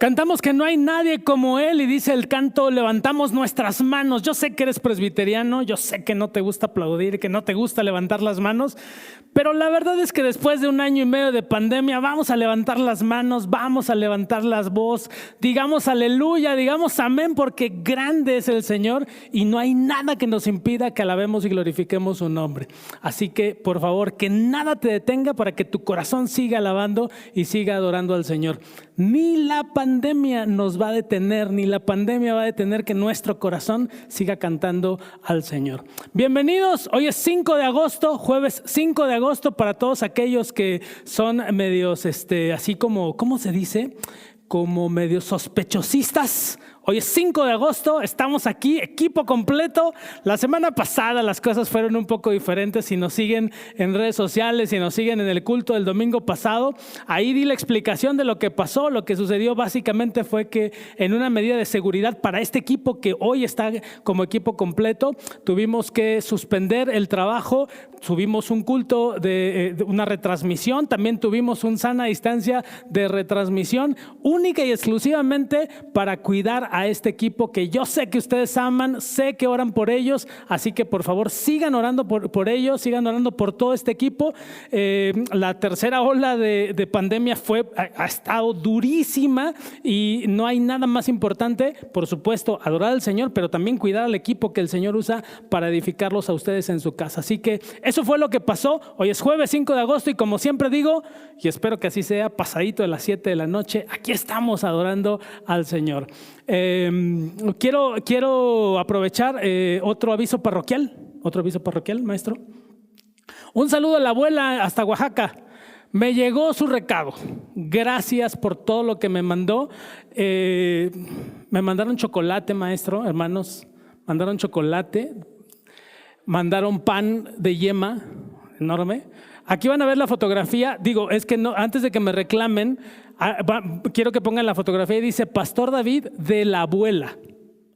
Cantamos que no hay nadie como Él y dice el canto, levantamos nuestras manos. Yo sé que eres presbiteriano, yo sé que no te gusta aplaudir, que no te gusta levantar las manos, pero la verdad es que después de 1 año y medio de pandemia vamos a levantar las manos, vamos a levantar las voz, digamos aleluya, digamos amén, porque grande es el Señor y no hay nada que nos impida que alabemos y glorifiquemos su nombre. Así que por favor, que nada te detenga para que tu corazón siga alabando y siga adorando al Señor. Ni la pandemia nos va a detener, ni la pandemia va a detener que nuestro corazón siga cantando al Señor. Bienvenidos, hoy es 5 de agosto, jueves 5 de agosto para todos aquellos que son medios, así como, ¿cómo se dice? Como medios sospechosistas. Hoy es 5 de agosto, estamos aquí, equipo completo. La semana pasada las cosas fueron un poco diferentes. Si nos siguen en redes sociales, si nos siguen en el culto del domingo pasado, ahí di la explicación de lo que pasó. Lo que sucedió básicamente fue que en una medida de seguridad para este equipo que hoy está como equipo completo, tuvimos que suspender el trabajo. Subimos un culto de una retransmisión, también tuvimos un sana distancia de retransmisión única y exclusivamente para cuidar a este equipo que yo sé que ustedes aman, sé que oran por ellos, así que por favor sigan orando por ellos, sigan orando por todo este equipo. La tercera ola de pandemia ha estado durísima y no hay nada más importante, por supuesto, adorar al Señor, pero también cuidar al equipo que el Señor usa para edificarlos a ustedes en su casa. Así que eso fue lo que pasó. Hoy es jueves 5 de agosto y como siempre digo, y espero que así sea, pasadito de las 7 de la noche, aquí estamos adorando al Señor. Quiero aprovechar otro aviso parroquial, maestro. Un saludo a la abuela hasta Oaxaca. Me llegó su recado. Gracias por todo lo que me mandó. Me mandaron chocolate, maestro, hermanos. Mandaron chocolate. Mandaron pan de yema enorme. Aquí van a ver la fotografía. Digo, es que no, antes de que me reclamen, quiero que pongan la fotografía y dice Pastor David de la abuela.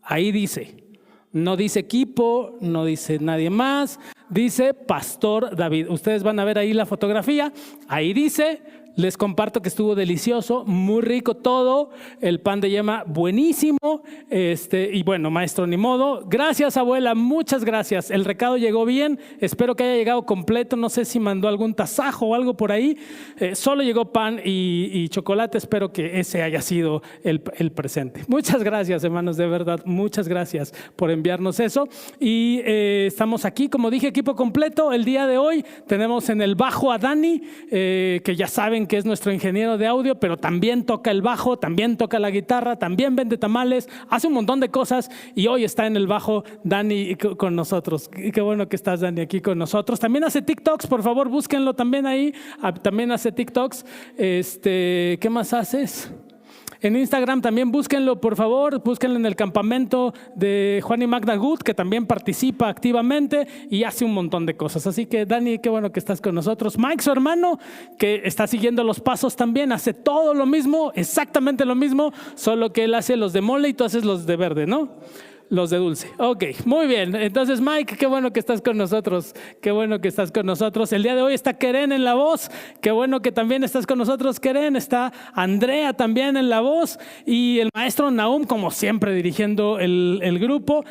Ahí dice. No dice equipo, no dice nadie más. Dice Pastor David. Ustedes van a ver ahí la fotografía. Ahí dice. Les comparto que estuvo delicioso, muy rico todo, el pan de yema buenísimo, y bueno, maestro, ni modo. Gracias, abuela, muchas gracias. El recado llegó bien, espero que haya llegado completo, no sé si mandó algún tasajo o algo por ahí. Solo llegó pan y chocolate, espero que ese haya sido el presente. Muchas gracias, hermanos, de verdad, muchas gracias por enviarnos eso. Y estamos aquí, como dije, equipo completo. El día de hoy tenemos en el bajo a Dani, que ya saben que es nuestro ingeniero de audio, pero también toca el bajo, también toca la guitarra, también vende tamales, hace un montón de cosas y hoy está en el bajo Dani con nosotros. Qué bueno que estás, Dani, aquí con nosotros. También hace TikToks, por favor, búsquenlo también ahí. También hace TikToks. ¿Qué más haces? En Instagram también búsquenlo, por favor, búsquenlo en el campamento de Juan y Magda Good, que también participa activamente y hace un montón de cosas. Así que, Dani, qué bueno que estás con nosotros. Mike, su hermano, que está siguiendo los pasos también, hace todo lo mismo, exactamente lo mismo, solo que él hace los de mole y tú haces los de verde, ¿no? Los de dulce. Ok, muy bien. Entonces, Mike, qué bueno que estás con nosotros. Qué bueno que estás con nosotros. El día de hoy está Keren en la voz. Qué bueno que también estás con nosotros, Keren. Está Andrea también en la voz. Y el maestro Nahum, como siempre, dirigiendo el grupo.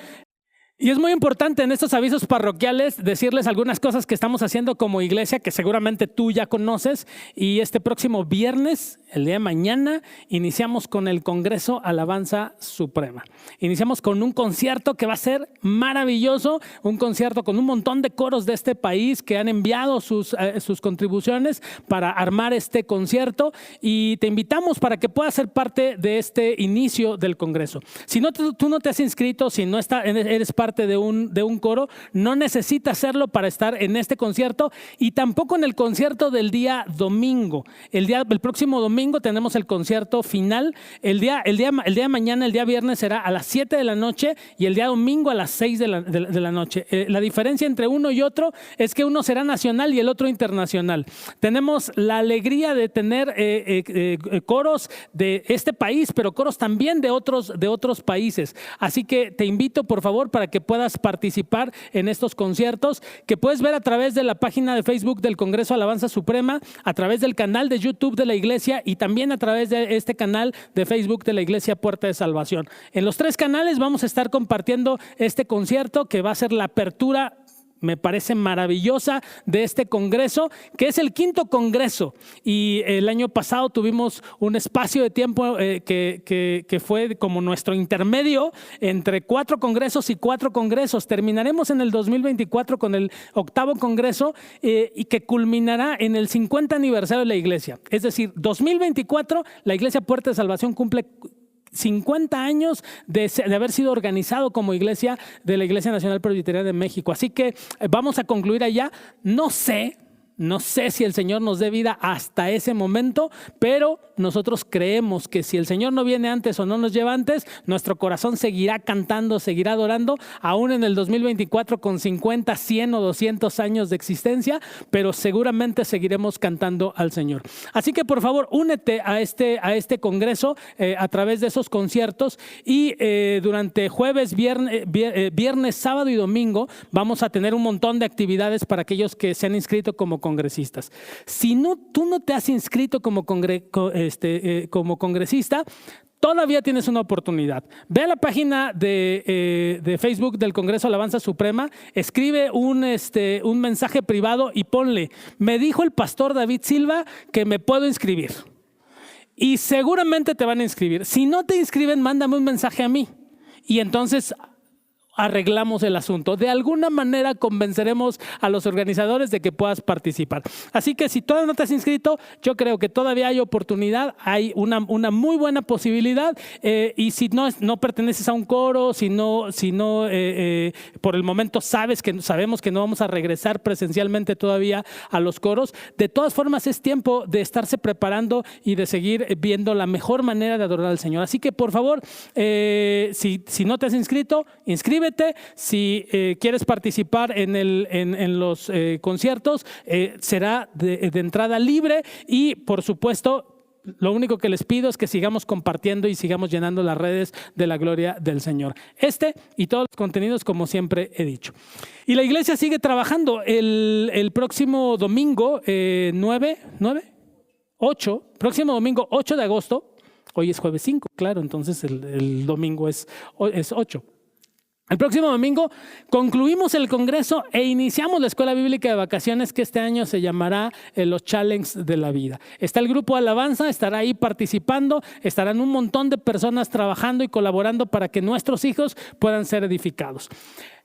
Y es muy importante en estos avisos parroquiales decirles algunas cosas que estamos haciendo como iglesia que seguramente tú ya conoces. Y este próximo viernes, el día de mañana, iniciamos con el Congreso Alabanza Suprema. Iniciamos con un concierto que va a ser maravilloso, un concierto con un montón de coros de este país que han enviado sus contribuciones para armar este concierto y te invitamos para que puedas ser parte de este inicio del Congreso. Si no, tú no te has inscrito, si no eres parte de un coro, no necesitas hacerlo para estar en este concierto y tampoco en el concierto del día domingo. El próximo domingo tenemos el concierto final. El día de mañana, el día viernes, será a las 7 de la noche y el día domingo a las 6 de la noche. La diferencia entre uno y otro es que uno será nacional y el otro internacional. Tenemos la alegría de tener coros de este país, pero coros también de otros países. Así que te invito, por favor, para que que puedas participar en estos conciertos que puedes ver a través de la página de Facebook del Congreso Alabanza Suprema, a través del canal de YouTube de la iglesia y también a través de este canal de Facebook de la Iglesia Puerta de Salvación. En los 3 canales vamos a estar compartiendo este concierto que va a ser la apertura, me parece maravillosa, de este congreso, que es el 5º congreso. Y el año pasado tuvimos un espacio de tiempo que fue como nuestro intermedio entre 4 congresos y 4 congresos. Terminaremos en el 2024 con el 8º congreso y que culminará en el 50 aniversario de la iglesia. Es decir, 2024, la Iglesia Puerta de Salvación cumple 50 años de haber sido organizado como iglesia de la Iglesia Nacional Presbiteriana de México. Así que vamos a concluir allá. No sé si el Señor nos dé vida hasta ese momento, pero nosotros creemos que si el Señor no viene antes o no nos lleva antes, nuestro corazón seguirá cantando, seguirá adorando, aún en el 2024 con 50, 100 o 200 años de existencia, pero seguramente seguiremos cantando al Señor. Así que por favor, únete a este congreso a través de esos conciertos y durante jueves, viernes, sábado y domingo vamos a tener un montón de actividades para aquellos que se han inscrito como congresistas. Si tú no te has inscrito como congresista, todavía tienes una oportunidad. Ve a la página de Facebook del Congreso Alabanza Suprema, escribe un mensaje privado y ponle: me dijo el pastor David Silva que me puedo inscribir. Y seguramente te van a inscribir. Si no te inscriben, mándame un mensaje a mí. Y entonces arreglamos el asunto. De alguna manera convenceremos a los organizadores de que puedas participar. Así que si todavía no te has inscrito, yo creo que todavía hay oportunidad, hay una muy buena posibilidad. Y si no perteneces a un coro, si no por el momento sabemos que no vamos a regresar presencialmente todavía a los coros, de todas formas es tiempo de estarse preparando y de seguir viendo la mejor manera de adorar al Señor. Así que por favor, si no te has inscrito, inscríbete. Si quieres participar en los conciertos, será de entrada libre y por supuesto lo único que les pido es que sigamos compartiendo y sigamos llenando las redes de la gloria del Señor. Y todos los contenidos, como siempre he dicho. Y la iglesia sigue trabajando. El próximo domingo, próximo domingo 8 de agosto, hoy es jueves 5, claro, entonces el domingo es 8. El próximo domingo concluimos el congreso e iniciamos la escuela bíblica de vacaciones que este año se llamará los Challenges de la vida. Está el grupo Alabanza, estará ahí participando, estarán un montón de personas trabajando y colaborando para que nuestros hijos puedan ser edificados.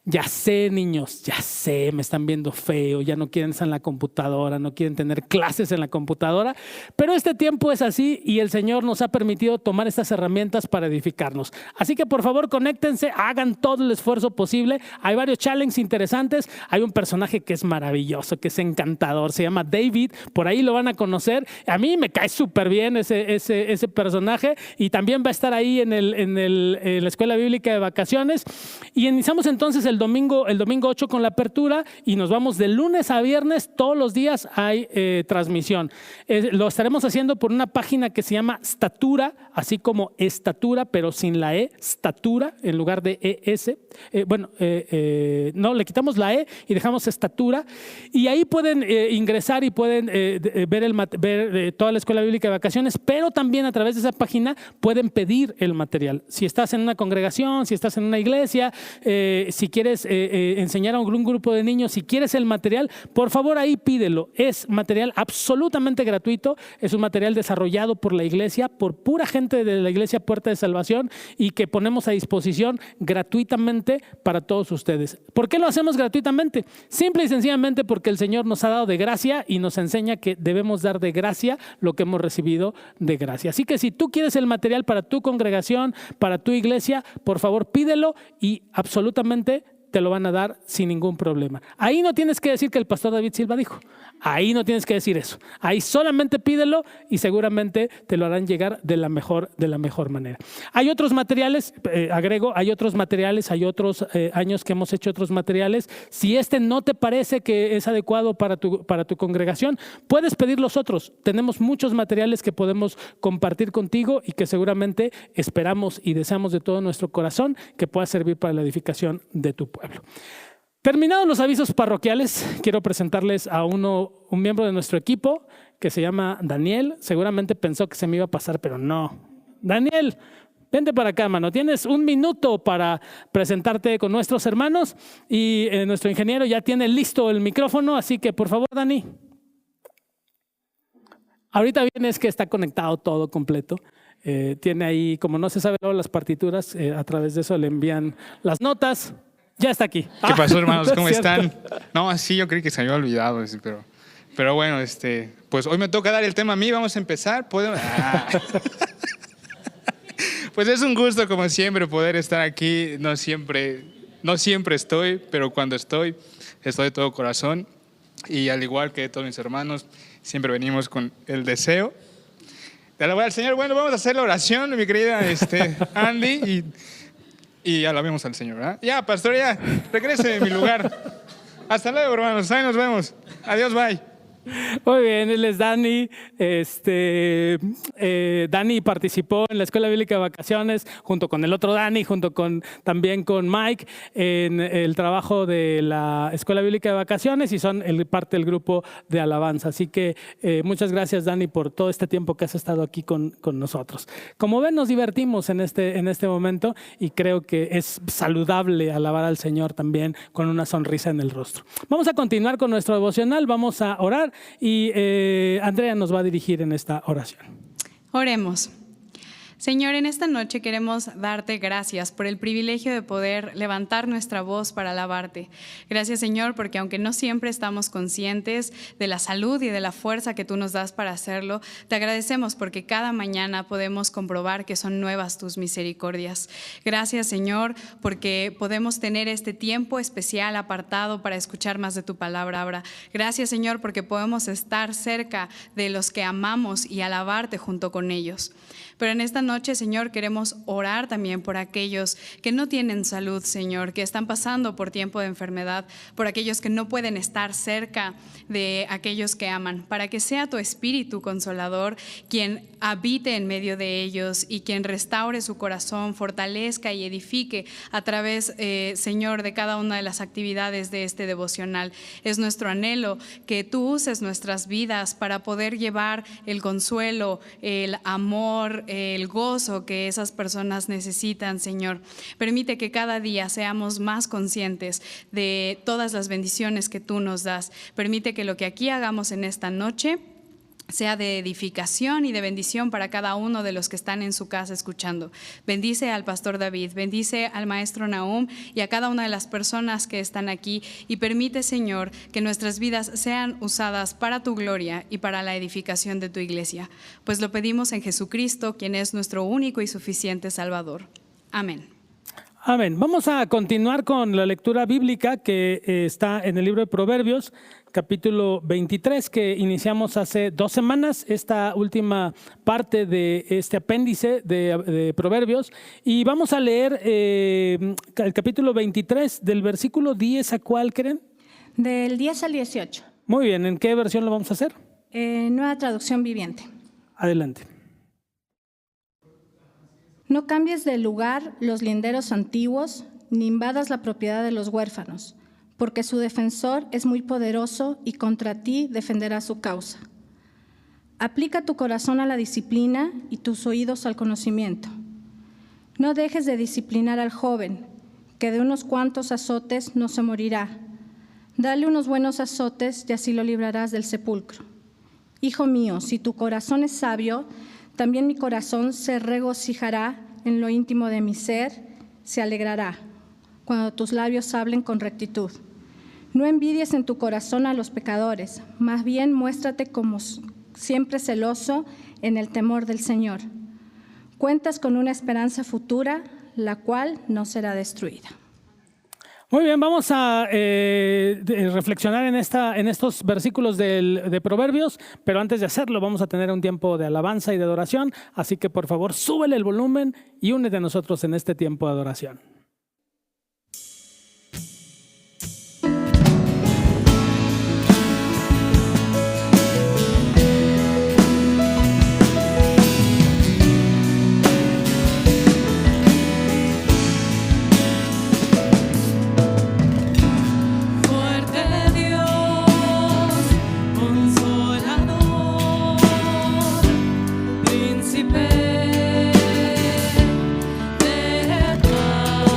Ya sé, niños, ya sé, me están viendo feo, ya no quieren estar en la computadora, no quieren tener clases en la computadora, pero este tiempo es así y el Señor nos ha permitido tomar estas herramientas para edificarnos. Así que por favor, conéctense, hagan todo el esfuerzo posible. Hay varios challenges interesantes. Hay un personaje que es maravilloso, que es encantador, se llama David, por ahí lo van a conocer. A mí me cae súper bien ese personaje y también va a estar ahí en la escuela bíblica de vacaciones. Y iniciamos entonces el domingo 8 con la apertura y nos vamos de lunes a viernes. Todos los días hay transmisión. Lo estaremos haciendo por una página que se llama Statura, así como estatura, pero sin la E, Statura, en lugar de ES. No, le quitamos la E y dejamos Estatura. Y ahí pueden ingresar y pueden ver toda la escuela bíblica de vacaciones, pero también a través de esa página pueden pedir el material. Si estás en una congregación, si estás en una iglesia, si quieres enseñar a un grupo de niños, si quieres el material, por favor ahí pídelo. Es material absolutamente gratuito, es un material desarrollado por la iglesia, por pura gente de la Iglesia Puerta de Salvación y que ponemos a disposición gratuitamente para todos ustedes. ¿Por qué lo hacemos gratuitamente? Simple y sencillamente porque el Señor nos ha dado de gracia y nos enseña que debemos dar de gracia lo que hemos recibido de gracia. Así que si tú quieres el material para tu congregación, para tu iglesia, por favor pídelo y absolutamente te lo van a dar sin ningún problema. Ahí no tienes que decir que el pastor David Silva dijo. Ahí no tienes que decir eso. Ahí solamente pídelo y seguramente te lo harán llegar de la mejor manera. Hay otros materiales, hay otros materiales, hay otros años que hemos hecho otros materiales. Si este no te parece que es adecuado para tu congregación, puedes pedir los otros. Tenemos muchos materiales que podemos compartir contigo y que seguramente esperamos y deseamos de todo nuestro corazón que pueda servir para la edificación de tu pueblo. Terminados los avisos parroquiales, quiero presentarles a un miembro de nuestro equipo que se llama Daniel. Seguramente pensó que se me iba a pasar, pero no. Daniel, vente para acá, mano. Tienes 1 minuto para presentarte con nuestros hermanos y nuestro ingeniero ya tiene listo el micrófono, así que por favor, Dani. Ahorita viene es que está conectado todo completo. Tiene ahí, como no se sabe luego las partituras, a través de eso le envían las notas. Ya está aquí. ¿Qué pasó, hermanos? ¿Cómo es están? No, sí, yo creí que se me había olvidado, pero bueno, pues hoy me toca dar el tema a mí. Vamos a empezar. Pues es un gusto, como siempre, poder estar aquí. No siempre estoy, pero cuando estoy de todo corazón. Y al igual que todos mis hermanos, siempre venimos con el deseo de alabar al Señor. Bueno, vamos a hacer la oración, mi querida Andy, y alabemos al Señor, ¿verdad? Ya, pastor, ya, regrese de mi lugar. Hasta luego, hermanos, ahí nos vemos. Adiós, bye. Muy bien, él es Dani. Dani participó en la Escuela Bíblica de Vacaciones junto con el otro Dani, también con Mike en el trabajo de la Escuela Bíblica de Vacaciones y son parte del grupo de alabanza. Así que muchas gracias, Dani, por todo este tiempo que has estado aquí con nosotros. Como ven, nos divertimos en este momento y creo que es saludable alabar al Señor también con una sonrisa en el rostro. Vamos a continuar con nuestro devocional, vamos a orar. Y Andrea nos va a dirigir en esta oración. Oremos. Señor, en esta noche queremos darte gracias por el privilegio de poder levantar nuestra voz para alabarte. Gracias, Señor, porque aunque no siempre estamos conscientes de la salud y de la fuerza que tú nos das para hacerlo, te agradecemos porque cada mañana podemos comprobar que son nuevas tus misericordias. Gracias, Señor, porque podemos tener este tiempo especial apartado para escuchar más de tu palabra. Gracias, Señor, porque podemos estar cerca de los que amamos y alabarte junto con ellos. Pero en esta noche, Señor, queremos orar también por aquellos que no tienen salud, Señor, que están pasando por tiempo de enfermedad, por aquellos que no pueden estar cerca de aquellos que aman, para que sea tu Espíritu Consolador quien habite en medio de ellos y quien restaure su corazón, fortalezca y edifique a través, Señor, de cada una de las actividades de este devocional. Es nuestro anhelo que tú uses nuestras vidas para poder llevar el consuelo, el amor, el gozo que esas personas necesitan, Señor. Permite que cada día seamos más conscientes de todas las bendiciones que tú nos das. Permite que lo que aquí hagamos en esta noche sea de edificación y de bendición para cada uno de los que están en su casa escuchando. Bendice al pastor David, bendice al maestro Nahum y a cada una de las personas que están aquí y permite, Señor, que nuestras vidas sean usadas para tu gloria y para la edificación de tu iglesia. Pues lo pedimos en Jesucristo, quien es nuestro único y suficiente Salvador. Amén. Amén. Vamos a continuar con la lectura bíblica que está en el libro de Proverbios, capítulo 23, que iniciamos hace 2 semanas, esta última parte de este apéndice de Proverbios. Y vamos a leer el capítulo 23, del versículo 10 a ¿cuál creen? Del 10 al 18. Muy bien, ¿en qué versión lo vamos a hacer? Nueva traducción viviente. Adelante. No cambies de lugar los linderos antiguos, ni invadas la propiedad de los huérfanos, porque su defensor es muy poderoso y contra ti defenderá su causa. Aplica tu corazón a la disciplina y tus oídos al conocimiento. No dejes de disciplinar al joven, que de unos cuantos azotes no se morirá. Dale unos buenos azotes y así lo librarás del sepulcro. Hijo mío, si tu corazón es sabio, también mi corazón se regocijará en lo íntimo de mi ser, se alegrará cuando tus labios hablen con rectitud. No envidies en tu corazón a los pecadores, más bien muéstrate como siempre celoso en el temor del Señor. Cuentas con una esperanza futura, la cual no será destruida. Muy bien, vamos a reflexionar en estos versículos de Proverbios, pero antes de hacerlo vamos a tener un tiempo de alabanza y de adoración, así que por favor súbele el volumen y únete a nosotros en este tiempo de adoración. Príncipe de paz.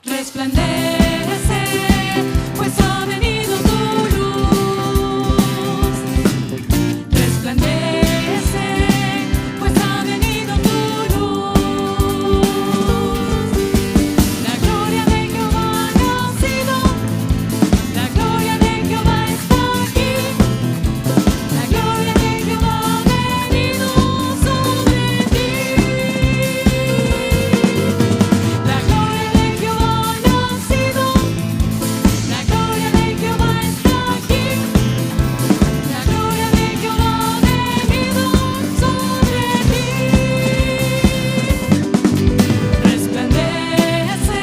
Resplandece, pues ha venido tu luz. Resplandece, pues ha venido tu luz. La gloria de Jehová ha nacido, la gloria de Jehová está aquí. La gloria de Jehová ha venido sobre ti. La gloria de Jehová ha nacido, la gloria de Jehová está aquí. La gloria de Jehová ha venido sobre ti. Resplandece,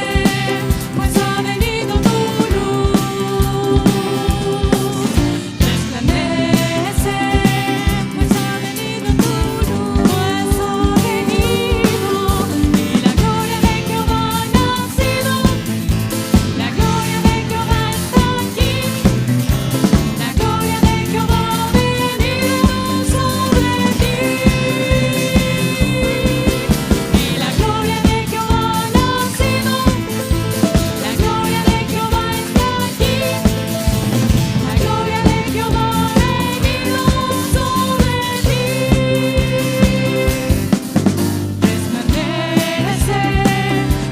pues ha venido tu luz. Resplandece, pues ha venido tu luz. Pues ha venido, y la gloria de Jehová ha nacido. La gloria de Jehová está aquí. La gloria de Jehová ha venido sobre ti. Y la gloria de Jehová ha nacido. La gloria de Jehová está aquí. La gloria de Jehová ha venido sobre ti. Resplandece,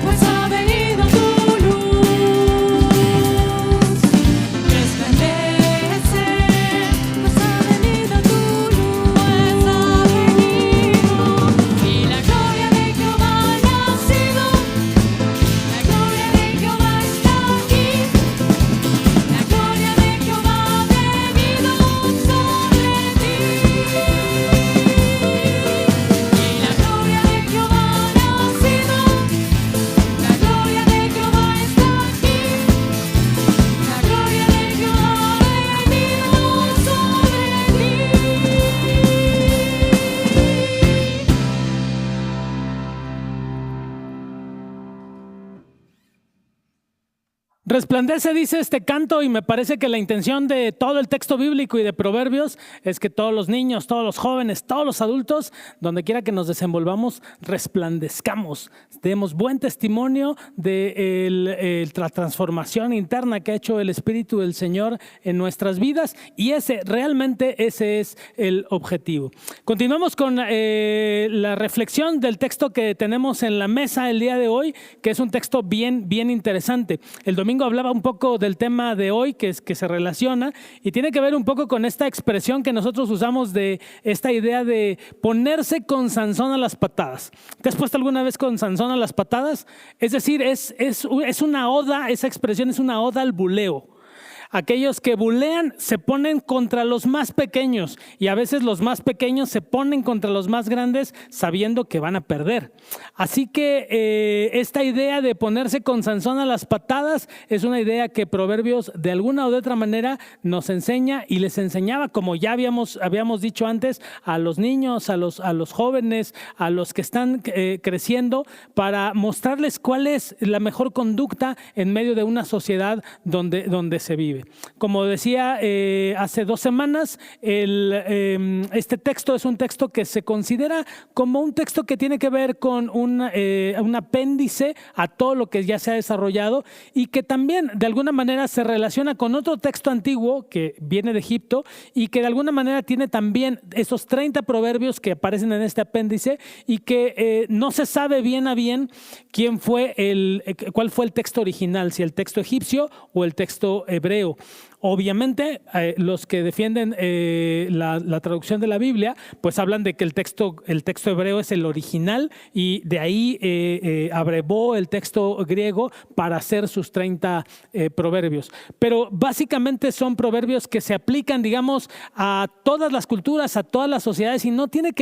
pues ha venido tu luz. Resplandece, pues ha venido tu luz. Pues ha venido, y la gloria de Jehová ha nacido. La gloria de Jehová está aquí. La gloria de Jehová ha venido sobre ti. Y la gloria de Jehová ha nacido. La gloria de Jehová está aquí. La gloria de Jehová ha venido sobre ti. Resplandece, dice este canto, y me parece que la intención de todo el texto bíblico y de Proverbios es que todos los niños, todos los jóvenes, todos los adultos, donde quiera que nos desenvolvamos, resplandezcamos, demos buen testimonio de la transformación interna que ha hecho el Espíritu del Señor en nuestras vidas, y realmente ese es el objetivo. Continuamos con la reflexión del texto que tenemos en la mesa el día de hoy, que es un texto bien interesante. El domingo hablaba un poco del tema de hoy que se relaciona y tiene que ver un poco con esta expresión que nosotros usamos de esta idea de ponerse con Sansón a las patadas. ¿Te has puesto alguna vez con Sansón a las patadas? Es decir, es una oda, esa expresión es una oda al buleo. Aquellos que bulean se ponen contra los más pequeños, y a veces los más pequeños se ponen contra los más grandes sabiendo que van a perder. Así que esta idea de ponerse con Sansón a las patadas es una idea que Proverbios de alguna o de otra manera nos enseña y les enseñaba, como ya habíamos dicho antes, a los niños, a los jóvenes, a los que están creciendo, para mostrarles cuál es la mejor conducta en medio de una sociedad donde se vive. Como decía hace 2 semanas, este texto es un texto que se considera como un texto que tiene que ver con un apéndice a todo lo que ya se ha desarrollado, y que también de alguna manera se relaciona con otro texto antiguo que viene de Egipto y que de alguna manera tiene también esos 30 proverbios que aparecen en este apéndice, y que no se sabe bien a bien cuál fue el texto original, si el texto egipcio o el texto hebreo. Obviamente, los que defienden la traducción de la Biblia, pues hablan de que el texto hebreo es el original, y de ahí abrevó el texto griego para hacer sus 30 proverbios. Pero básicamente son proverbios que se aplican, digamos, a todas las culturas, a todas las sociedades, y no tiene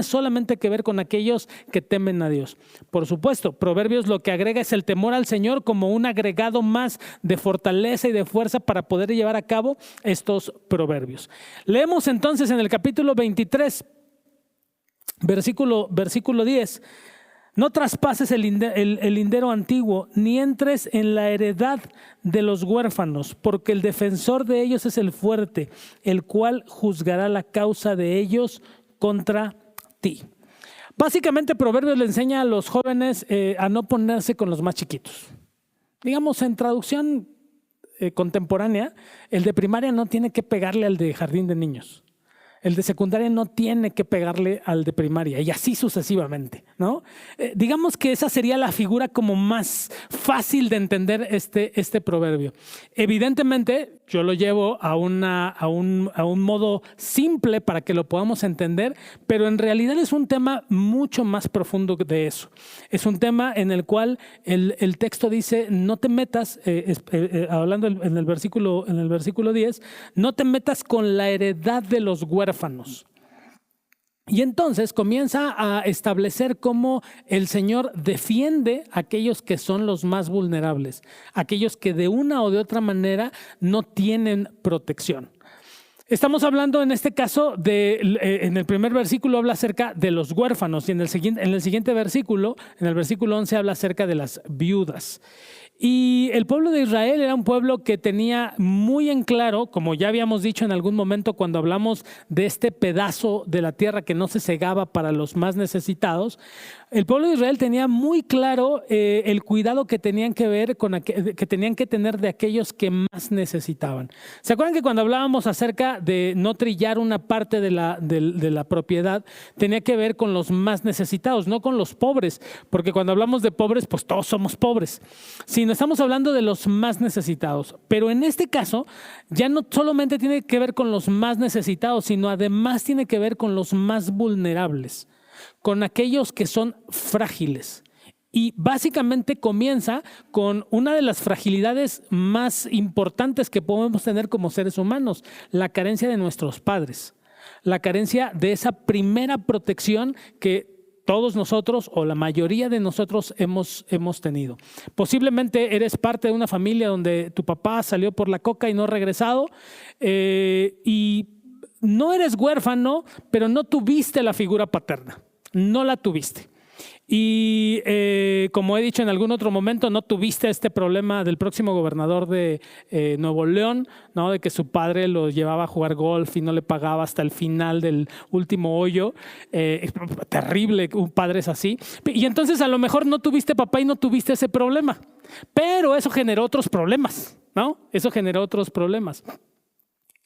solamente que ver con aquellos que temen a Dios. Por supuesto, Proverbios lo que agrega es el temor al Señor como un agregado más de fortaleza y de fuerza para poder llevar a cabo estos proverbios. Leemos entonces en el capítulo 23, versículo 10. No traspases el lindero antiguo, ni entres en la heredad de los huérfanos, porque el defensor de ellos es el fuerte, el cual juzgará la causa de ellos contra ti. Básicamente, Proverbios le enseña a los jóvenes a no ponerse con los más chiquitos. Digamos, en traducción contemporánea, el de primaria no tiene que pegarle al de jardín de niños. El de secundaria no tiene que pegarle al de primaria y así sucesivamente, ¿no? Digamos que esa sería la figura como más fácil de entender este proverbio. Evidentemente, yo lo llevo a un modo simple para que lo podamos entender, pero en realidad es un tema mucho más profundo de eso. Es un tema en el cual el texto dice, no te metas, hablando en el versículo 10, no te metas con la heredad de los huérfanos. Y entonces comienza a establecer cómo el Señor defiende a aquellos que son los más vulnerables, aquellos que de una o de otra manera no tienen protección. Estamos hablando en este caso en el primer versículo habla acerca de los huérfanos y en el siguiente versículo, en el versículo 11 habla acerca de las viudas. Y el pueblo de Israel era un pueblo que tenía muy en claro, como ya habíamos dicho en algún momento cuando hablamos de este pedazo de la tierra que no se segaba para los más necesitados, el pueblo de Israel tenía muy claro el cuidado que tenían que tenían que tener de aquellos que más necesitaban. ¿Se acuerdan que cuando hablábamos acerca de no trillar una parte de la propiedad, tenía que ver con los más necesitados, no con los pobres? Porque cuando hablamos de pobres, pues todos somos pobres. Sino estamos hablando de los más necesitados. Pero en este caso, ya no solamente tiene que ver con los más necesitados, sino además tiene que ver con los más vulnerables, con aquellos que son frágiles. Y básicamente comienza con una de las fragilidades más importantes que podemos tener como seres humanos, la carencia de nuestros padres, la carencia de esa primera protección que todos nosotros o la mayoría de nosotros hemos tenido. Posiblemente eres parte de una familia donde tu papá salió por la coca y no ha regresado y no eres huérfano, pero no tuviste la figura paterna, no la tuviste. Y como he dicho en algún otro momento, no tuviste este problema del próximo gobernador de Nuevo León, ¿no? De que su padre lo llevaba a jugar golf y no le pagaba hasta el final del último hoyo. Es terrible, un padre es así. Y entonces a lo mejor no tuviste papá y no tuviste ese problema, pero eso generó otros problemas, ¿no? Eso generó otros problemas.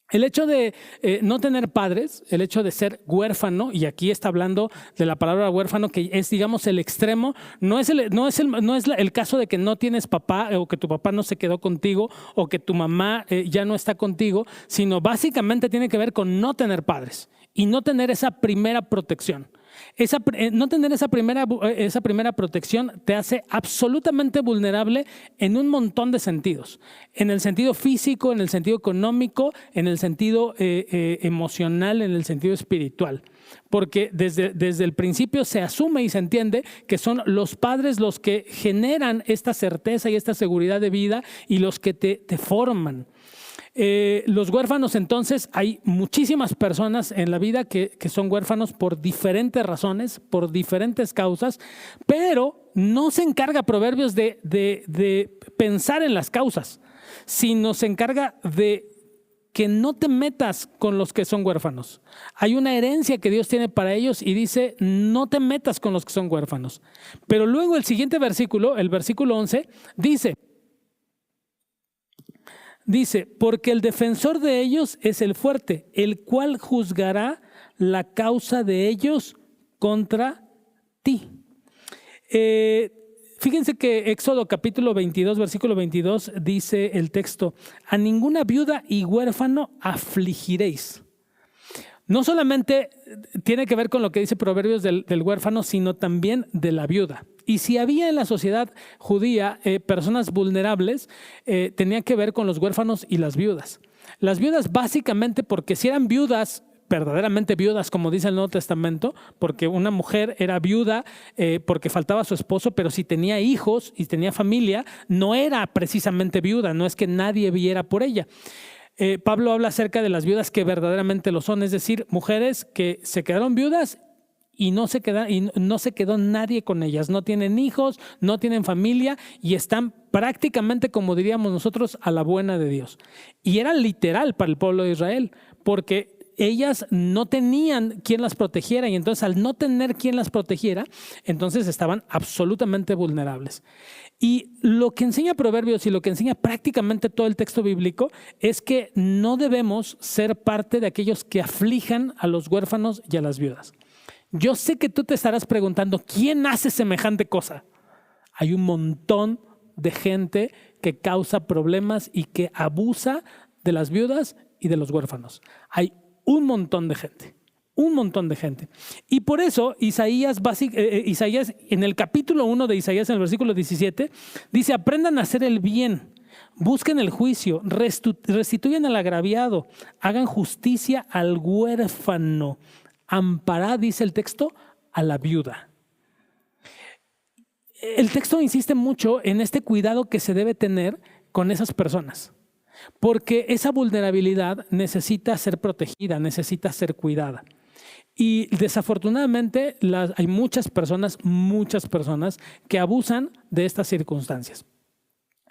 El hecho de no tener padres, el hecho de ser huérfano, y aquí está hablando de la palabra huérfano, que es, digamos, el extremo, no es el caso de que no tienes papá o que tu papá no se quedó contigo o que tu mamá ya no está contigo, sino básicamente tiene que ver con no tener padres y no tener esa primera protección. No tener esa primera protección te hace absolutamente vulnerable en un montón de sentidos. En el sentido físico, en el sentido económico, en el sentido emocional, en el sentido espiritual. Porque desde el principio se asume y se entiende que son los padres los que generan esta certeza y esta seguridad de vida y los que te forman. Los huérfanos, entonces, hay muchísimas personas en la vida que son huérfanos por diferentes razones, por diferentes causas, pero no se encarga Proverbios de pensar en las causas, sino se encarga de que no te metas con los que son huérfanos. Hay una herencia que Dios tiene para ellos y dice, no te metas con los que son huérfanos. Pero luego el siguiente versículo, el versículo 11, dice, porque el defensor de ellos es el fuerte, el cual juzgará la causa de ellos contra ti. Fíjense que Éxodo capítulo 22, versículo 22, dice el texto, a ninguna viuda y huérfano afligiréis. No solamente tiene que ver con lo que dice Proverbios del huérfano, sino también de la viuda. Y si había en la sociedad judía personas vulnerables, tenía que ver con los huérfanos y las viudas. Las viudas básicamente porque si eran viudas, verdaderamente viudas, como dice el Nuevo Testamento, porque una mujer era viuda porque faltaba a su esposo, pero si tenía hijos y tenía familia, no era precisamente viuda, no es que nadie viera por ella. Pablo habla acerca de las viudas que verdaderamente lo son, es decir, mujeres que se quedaron viudas y no se quedó nadie con ellas, no tienen hijos, no tienen familia y están prácticamente, como diríamos nosotros, a la buena de Dios. Y era literal para el pueblo de Israel, porque ellas no tenían quien las protegiera y entonces al no tener quien las protegiera, entonces estaban absolutamente vulnerables. Y lo que enseña Proverbios y lo que enseña prácticamente todo el texto bíblico es que no debemos ser parte de aquellos que aflijan a los huérfanos y a las viudas. Yo sé que tú te estarás preguntando, ¿quién hace semejante cosa? Hay un montón de gente que causa problemas y que abusa de las viudas y de los huérfanos. Hay un montón de gente. Un montón de gente. Y por eso Isaías en el capítulo 1 de Isaías, en el versículo 17, dice: aprendan a hacer el bien, busquen el juicio, restituyan al agraviado, hagan justicia al huérfano, amparad, dice el texto, a la viuda. El texto insiste mucho en este cuidado que se debe tener con esas personas, porque esa vulnerabilidad necesita ser protegida, necesita ser cuidada. Y desafortunadamente hay muchas personas que abusan de estas circunstancias.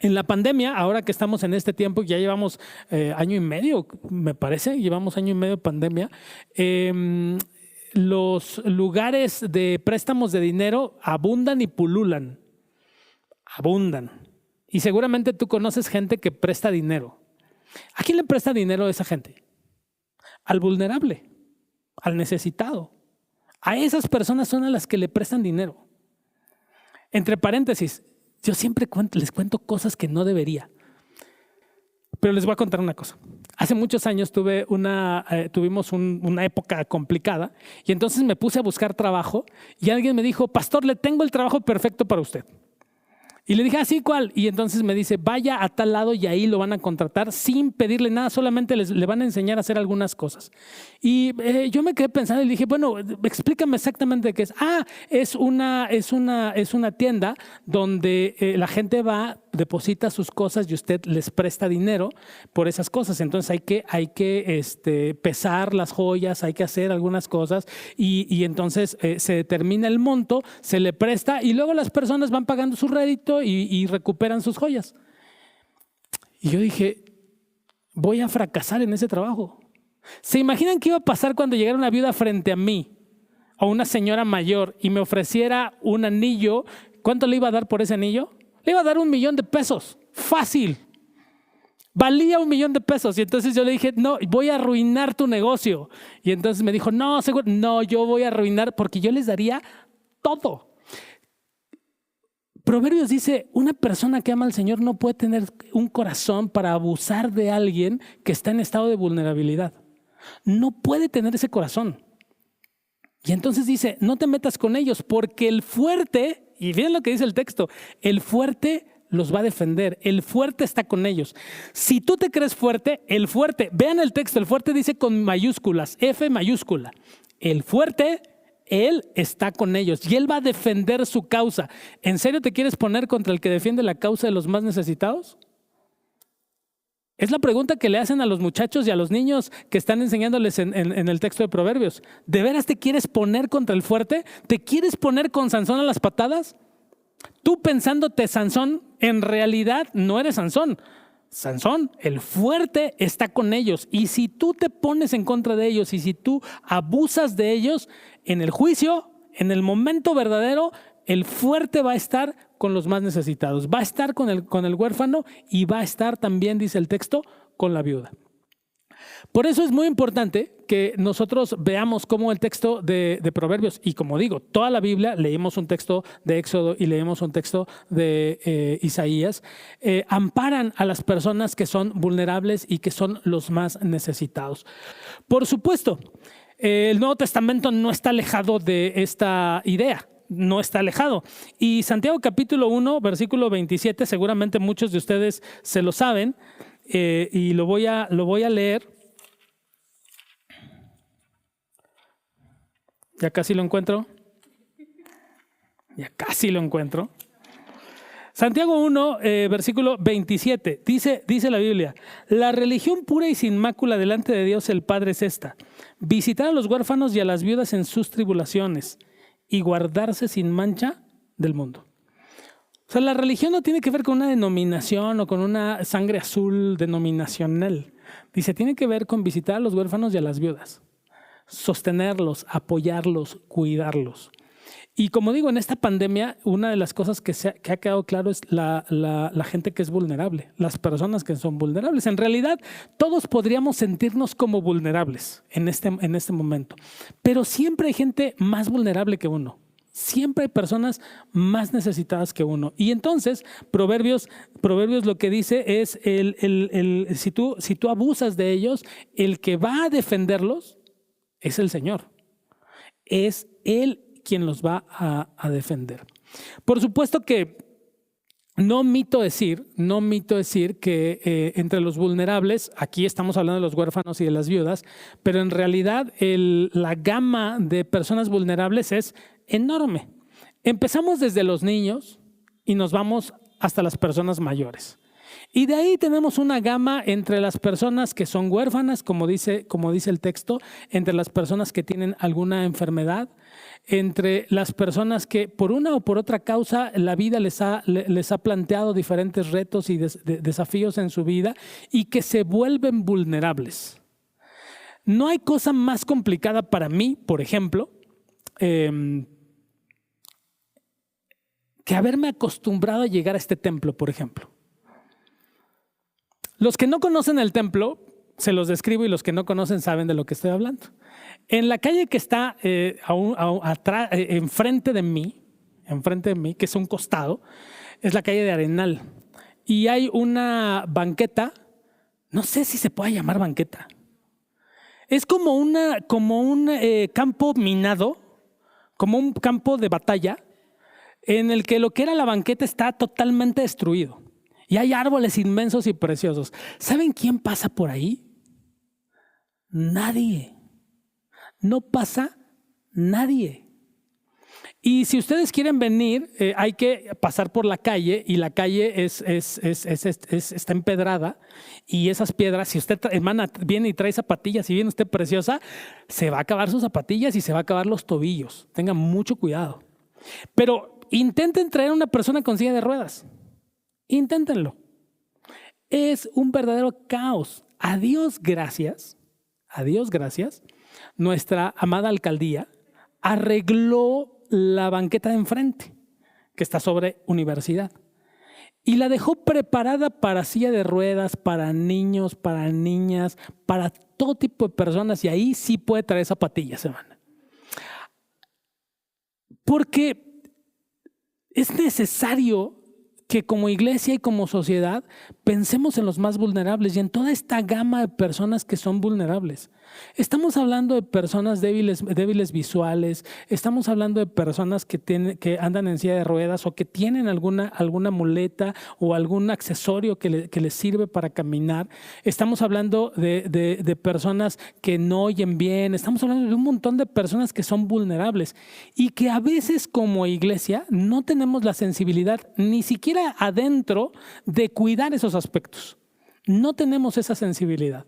En la pandemia, ahora que estamos en este tiempo, ya llevamos año y medio, me parece, llevamos año y medio de pandemia, los lugares de préstamos de dinero abundan y pululan. Abundan. Y seguramente tú conoces gente que presta dinero. ¿A quién le presta dinero a esa gente? Al vulnerable, al necesitado. A esas personas son a las que le prestan dinero. Entre paréntesis, yo siempre les cuento cosas que no debería. Pero les voy a contar una cosa. Hace muchos años tuvimos una época complicada y entonces me puse a buscar trabajo y alguien me dijo: pastor, le tengo el trabajo perfecto para usted. Y le dije: ¿así cuál? Y entonces me dice: vaya a tal lado y ahí lo van a contratar sin pedirle nada, solamente le van a enseñar a hacer algunas cosas. Y yo me quedé pensando y le dije: bueno, explícame exactamente qué es. Es una tienda donde la gente va, deposita sus cosas y usted les presta dinero por esas cosas. Entonces hay que pesar las joyas, hay que hacer algunas cosas y entonces se determina el monto, se le presta y luego las personas van pagando su rédito y recuperan sus joyas. Y yo dije: voy a fracasar en ese trabajo. ¿Se imaginan qué iba a pasar cuando llegara una viuda frente a mí o una señora mayor y me ofreciera un anillo? ¿Cuánto le iba a dar por ese anillo? Le iba a dar $1,000,000, fácil. Valía $1,000,000. Y entonces yo le dije: no, voy a arruinar tu negocio. Y entonces me dijo: no, seguro, no, yo voy a arruinar porque yo les daría todo. Proverbios dice: una persona que ama al Señor no puede tener un corazón para abusar de alguien que está en estado de vulnerabilidad. No puede tener ese corazón. Y entonces dice: no te metas con ellos porque el fuerte, y miren lo que dice el texto, el fuerte los va a defender, el fuerte está con ellos. Si tú te crees fuerte, el fuerte, vean el texto, el fuerte dice con mayúsculas, F mayúscula. El fuerte, él está con ellos y él va a defender su causa. ¿En serio te quieres poner contra el que defiende la causa de los más necesitados? Es la pregunta que le hacen a los muchachos y a los niños que están enseñándoles en el texto de Proverbios. ¿De veras te quieres poner contra el fuerte? ¿Te quieres poner con Sansón a las patadas? Tú pensándote Sansón, en realidad no eres Sansón. Sansón, el fuerte, está con ellos. Y si tú te pones en contra de ellos y si tú abusas de ellos, en el juicio, en el momento verdadero, el fuerte va a estar con los más necesitados. Va a estar con el huérfano y va a estar también, dice el texto, con la viuda. Por eso es muy importante que nosotros veamos cómo el texto de Proverbios, y como digo, toda la Biblia, leemos un texto de Éxodo y leemos un texto de Isaías, amparan a las personas que son vulnerables y que son los más necesitados. Por supuesto, el Nuevo Testamento no está alejado de esta idea. No está alejado. Y Santiago capítulo 1, versículo 27, seguramente muchos de ustedes se lo saben, y lo voy a leer. Ya casi lo encuentro. Santiago 1, versículo 27, dice la Biblia: la religión pura y sin mácula delante de Dios el Padre es esta: visitar a los huérfanos y a las viudas en sus tribulaciones y guardarse sin mancha del mundo. O sea, la religión no tiene que ver con una denominación o con una sangre azul denominacional. Dice, tiene que ver con visitar a los huérfanos y a las viudas, sostenerlos, apoyarlos, cuidarlos. Y como digo, en esta pandemia, una de las cosas que ha quedado claro es la gente que es vulnerable, las personas que son vulnerables. En realidad, todos podríamos sentirnos como vulnerables en este momento, pero siempre hay gente más vulnerable que uno. Siempre hay personas más necesitadas que uno. Y entonces, Proverbios lo que dice es, si tú abusas de ellos, el que va a defenderlos es el Señor. Es Él quien los va a defender. Por supuesto que no omito decir que entre los vulnerables, aquí estamos hablando de los huérfanos y de las viudas, pero en realidad la gama de personas vulnerables es enorme. Empezamos desde los niños y nos vamos hasta las personas mayores. Y de ahí tenemos una gama entre las personas que son huérfanas, como dice el texto, entre las personas que tienen alguna enfermedad, entre las personas que por una o por otra causa la vida les ha planteado diferentes retos y desafíos en su vida y que se vuelven vulnerables. No hay cosa más complicada para mí, por ejemplo, que haberme acostumbrado a llegar a este templo, por ejemplo. Los que no conocen el templo, se los describo y los que no conocen saben de lo que estoy hablando. En la calle que está enfrente de mí, que es un costado, es la calle de Arenal. Y hay una banqueta, no sé si se puede llamar banqueta. Es como un campo minado, como un campo de batalla, en el que lo que era la banqueta está totalmente destruido. Y hay árboles inmensos y preciosos. ¿Saben quién pasa por ahí? Nadie. No pasa nadie. Y si ustedes quieren venir, hay que pasar por la calle y la calle está empedrada y esas piedras, si usted, hermana, viene y trae zapatillas y viene usted preciosa, se va a acabar sus zapatillas y se va a acabar los tobillos. Tengan mucho cuidado. Pero intenten traer a una persona con silla de ruedas. Inténtenlo. Es un verdadero caos. A Dios gracias, nuestra amada alcaldía arregló la banqueta de enfrente, que está sobre Universidad, y la dejó preparada para silla de ruedas, para niños, para niñas, para todo tipo de personas, y ahí sí puede traer zapatillas, hermana. Porque es necesario que como iglesia y como sociedad pensemos en los más vulnerables y en toda esta gama de personas que son vulnerables. Estamos hablando de personas débiles visuales, estamos hablando de personas que andan en silla de ruedas o que tienen alguna muleta o algún accesorio que les sirve para caminar. Estamos hablando de personas que no oyen bien, estamos hablando de un montón de personas que son vulnerables y que a veces como iglesia no tenemos la sensibilidad ni siquiera adentro de cuidar esos aspectos. No tenemos esa sensibilidad.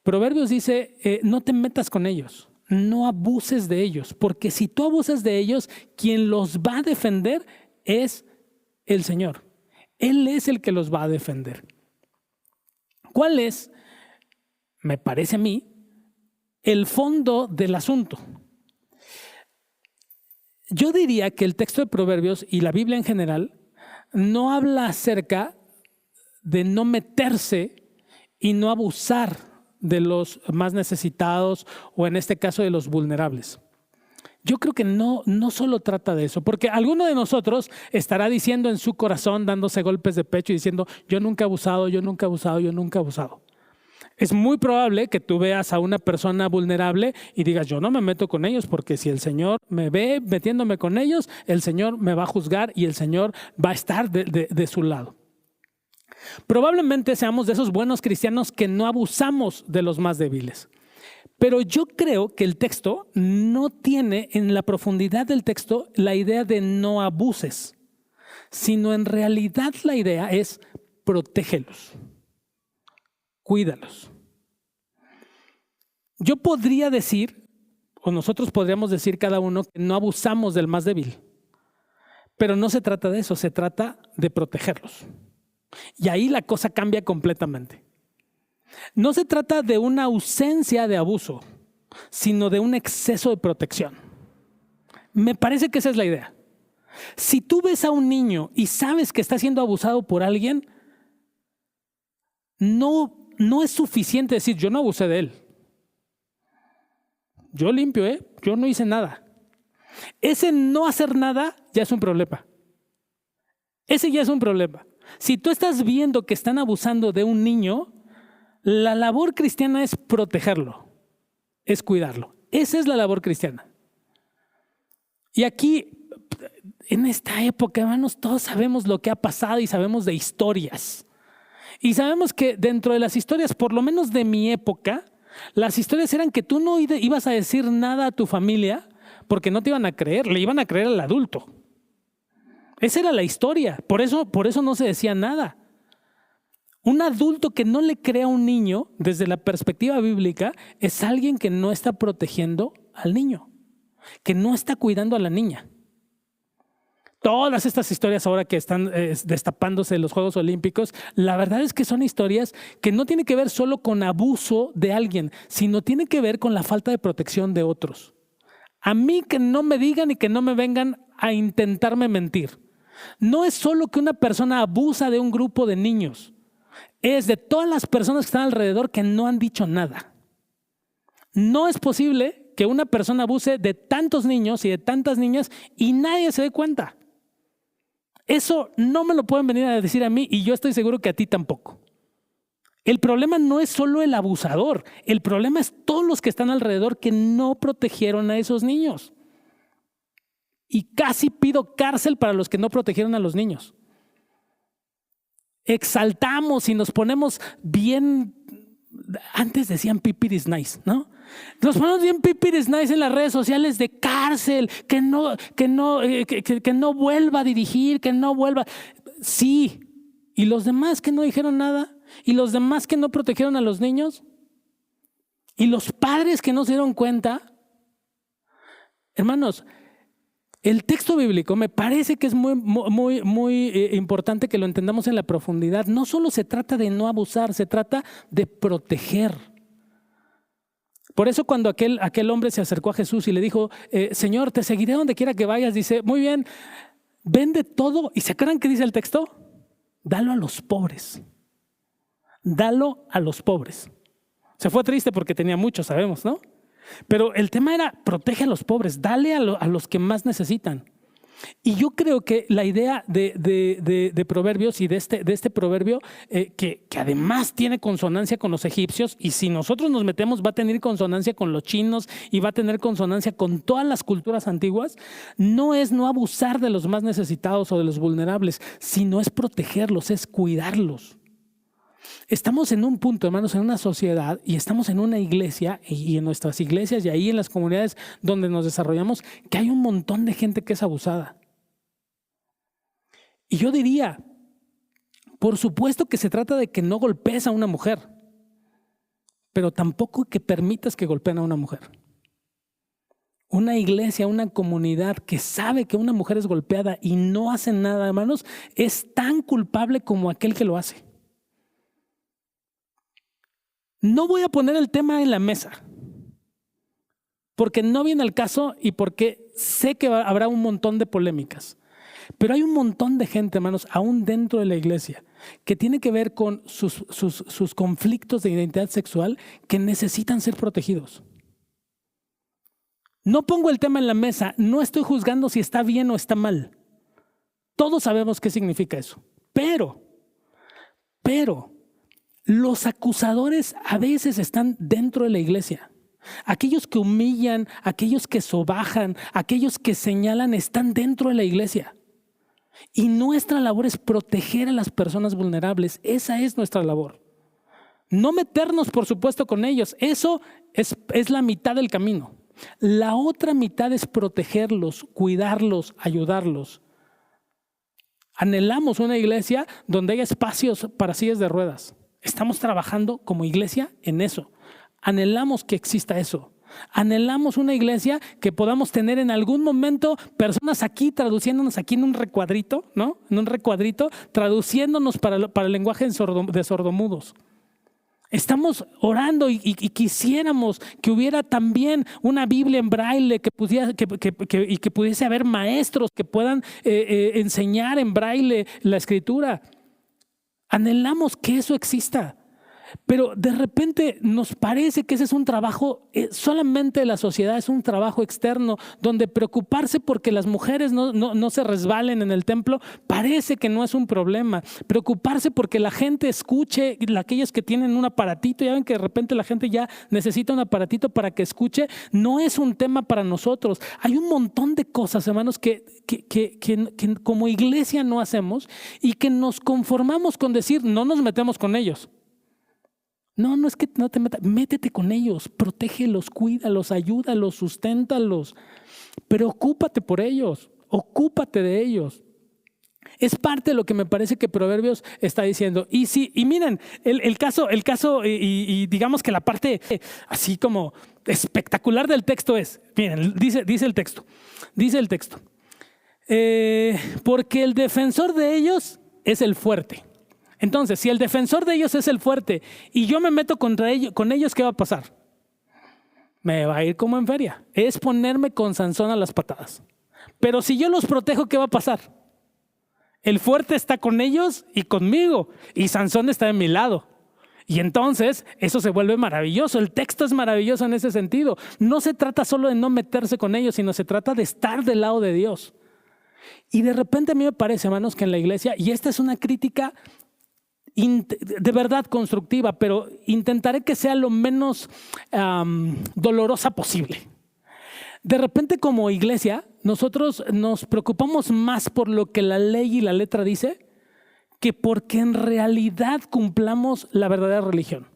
Proverbios dice, no te metas con ellos, no abuses de ellos, porque si tú abusas de ellos, quien los va a defender es el Señor. Él es el que los va a defender. ¿Cuál es, me parece a mí, el fondo del asunto? Yo diría que el texto de Proverbios y la Biblia en general no habla acerca de no meterse y no abusar de los más necesitados o en este caso de los vulnerables. Yo creo que no solo trata de eso, porque alguno de nosotros estará diciendo en su corazón, dándose golpes de pecho y diciendo, yo nunca he abusado, yo nunca he abusado, yo nunca he abusado. Es muy probable que tú veas a una persona vulnerable y digas, yo no me meto con ellos porque si el Señor me ve metiéndome con ellos, el Señor me va a juzgar y el Señor va a estar de su lado. Probablemente seamos de esos buenos cristianos que no abusamos de los más débiles. Pero yo creo que el texto no tiene en la profundidad del texto la idea de no abuses, sino en realidad la idea es protégelos, cuídalos. Yo podría decir, o nosotros podríamos decir cada uno que no abusamos del más débil, pero no se trata de eso, se trata de protegerlos. Y ahí la cosa cambia completamente. No se trata de una ausencia de abuso, sino de un exceso de protección. Me parece que esa es la idea. Si tú ves a un niño y sabes que está siendo abusado por alguien, no es suficiente decir, yo no abusé de él. Yo limpio, yo no hice nada. Ese no hacer nada ya es un problema. Ese ya es un problema. Si tú estás viendo que están abusando de un niño, la labor cristiana es protegerlo, es cuidarlo. Esa es la labor cristiana. Y aquí, en esta época, hermanos, todos sabemos lo que ha pasado y sabemos de historias. Y sabemos que dentro de las historias, por lo menos de mi época, las historias eran que tú no ibas a decir nada a tu familia porque no te iban a creer, le iban a creer al adulto. Esa era la historia, por eso no se decía nada. Un adulto que no le crea a un niño, desde la perspectiva bíblica, es alguien que no está protegiendo al niño, que no está cuidando a la niña. Todas estas historias ahora que están destapándose de los Juegos Olímpicos, la verdad es que son historias que no tienen que ver solo con abuso de alguien, sino tienen que ver con la falta de protección de otros. A mí que no me digan y que no me vengan a intentarme mentir. No es solo que una persona abusa de un grupo de niños, es de todas las personas que están alrededor que no han dicho nada. No es posible que una persona abuse de tantos niños y de tantas niñas y nadie se dé cuenta. Eso no me lo pueden venir a decir a mí y yo estoy seguro que a ti tampoco. El problema no es solo el abusador, el problema es todos los que están alrededor que no protegieron a esos niños. Y casi pido cárcel para los que no protegieron a los niños. Exaltamos y nos ponemos bien, antes decían pipir is nice, ¿no? Nos ponemos bien pipir is nice en las redes sociales de cárcel, que no vuelva a dirigir, que no vuelva. Sí, ¿y los demás que no dijeron nada? ¿Y los demás que no protegieron a los niños? ¿Y los padres que no se dieron cuenta? Hermanos, el texto bíblico me parece que es muy importante que lo entendamos en la profundidad. No solo se trata de no abusar, se trata de proteger. Por eso cuando aquel hombre se acercó a Jesús y le dijo, Señor, te seguiré donde quiera que vayas, dice, muy bien, vende todo. ¿Y se acuerdan qué dice el texto? Dalo a los pobres. Dalo a los pobres. Se fue triste porque tenía mucho, sabemos, ¿no? Pero el tema era, protege a los pobres, dale a los que más necesitan. Y yo creo que la idea de Proverbios y de este proverbio, que además tiene consonancia con los egipcios, y si nosotros nos metemos va a tener consonancia con los chinos y va a tener consonancia con todas las culturas antiguas, no es no abusar de los más necesitados o de los vulnerables, sino es protegerlos, es cuidarlos. Estamos en un punto, hermanos, en una sociedad y estamos en una iglesia y en nuestras iglesias y ahí en las comunidades donde nos desarrollamos que hay un montón de gente que es abusada. Y yo diría, por supuesto que se trata de que no golpees a una mujer, pero tampoco que permitas que golpeen a una mujer. Una iglesia, una comunidad que sabe que una mujer es golpeada y no hace nada, hermanos, es tan culpable como aquel que lo hace. No voy a poner el tema en la mesa, porque no viene al caso y porque sé que habrá un montón de polémicas. Pero hay un montón de gente, hermanos, aún dentro de la iglesia, que tiene que ver con sus conflictos de identidad sexual que necesitan ser protegidos. No pongo el tema en la mesa, no estoy juzgando si está bien o está mal. Todos sabemos qué significa eso. Pero, los acusadores a veces están dentro de la iglesia. Aquellos que humillan, aquellos que sobajan, aquellos que señalan están dentro de la iglesia. Y nuestra labor es proteger a las personas vulnerables. Esa es nuestra labor. No meternos, por supuesto, con ellos. Eso es la mitad del camino. La otra mitad es protegerlos, cuidarlos, ayudarlos. Anhelamos una iglesia donde haya espacios para sillas de ruedas. Estamos trabajando como iglesia en eso. Anhelamos que exista eso. Anhelamos una iglesia que podamos tener en algún momento personas aquí traduciéndonos aquí en un recuadrito, ¿no? En un recuadrito, traduciéndonos para el lenguaje de sordomudos. Estamos orando y quisiéramos que hubiera también una Biblia en braille, que pudiese haber maestros que puedan enseñar en braille la escritura. Anhelamos que eso exista. Pero de repente nos parece que ese es un trabajo solamente de la sociedad, es un trabajo externo, donde preocuparse porque las mujeres no se resbalen en el templo parece que no es un problema. Preocuparse porque la gente escuche, aquellos que tienen un aparatito, ya ven que de repente la gente ya necesita un aparatito para que escuche, no es un tema para nosotros. Hay un montón de cosas, hermanos, que como iglesia no hacemos y que nos conformamos con decir no nos metemos con ellos. No es que no te metas, métete con ellos, protégelos, cuídalos, ayúdalos, susténtalos, preocúpate por ellos, ocúpate de ellos. Es parte de lo que me parece que Proverbios está diciendo. Y miren, el caso y digamos que la parte así como espectacular del texto es, miren, dice el texto, porque el defensor de ellos es el fuerte. Entonces, si el defensor de ellos es el fuerte y yo me meto con ellos, ¿qué va a pasar? Me va a ir como en feria. Es ponerme con Sansón a las patadas. Pero si yo los protejo, ¿qué va a pasar? El fuerte está con ellos y conmigo, y Sansón está de mi lado. Y entonces eso se vuelve maravilloso. El texto es maravilloso en ese sentido. No se trata solo de no meterse con ellos, sino se trata de estar del lado de Dios. Y de repente a mí me parece, hermanos, que en la iglesia, y esta es una crítica de verdad constructiva, pero intentaré que sea lo menos dolorosa posible. De repente como iglesia, nosotros nos preocupamos más por lo que la ley y la letra dice que porque en realidad cumplamos la verdadera religión.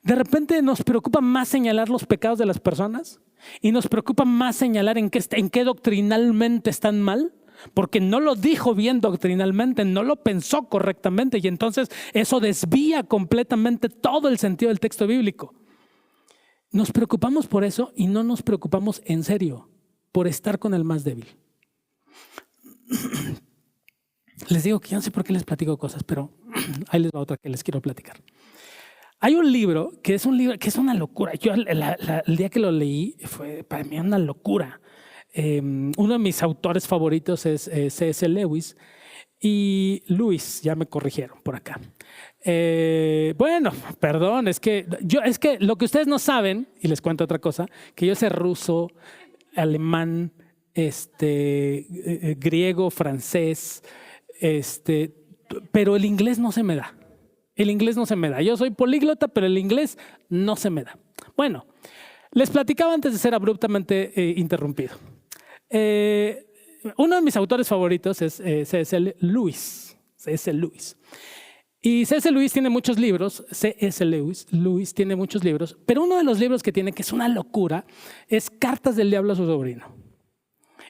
De repente nos preocupa más señalar los pecados de las personas y nos preocupa más señalar en qué doctrinalmente están mal, porque no lo dijo bien doctrinalmente, no lo pensó correctamente, y entonces eso desvía completamente todo el sentido del texto bíblico. Nos preocupamos por eso y no nos preocupamos en serio por estar con el más débil. Les digo que yo no sé por qué les platico cosas, pero ahí les va otra que les quiero platicar. Hay un libro que es una locura. Yo el día que lo leí fue para mí una locura. Uno de mis autores favoritos es C.S. Lewis y Lewis, ya me corrigieron por acá. Bueno, perdón, es que lo que ustedes no saben, y les cuento otra cosa, que yo sé ruso, alemán, griego, francés, pero el inglés no se me da. Yo soy políglota, pero el inglés no se me da. Bueno, les platicaba antes de ser abruptamente interrumpido. Uno de mis autores favoritos es C.S. Lewis. Y C.S. Lewis tiene muchos libros. Lewis tiene muchos libros, pero uno de los libros que tiene, que es una locura, es Cartas del Diablo a su sobrino.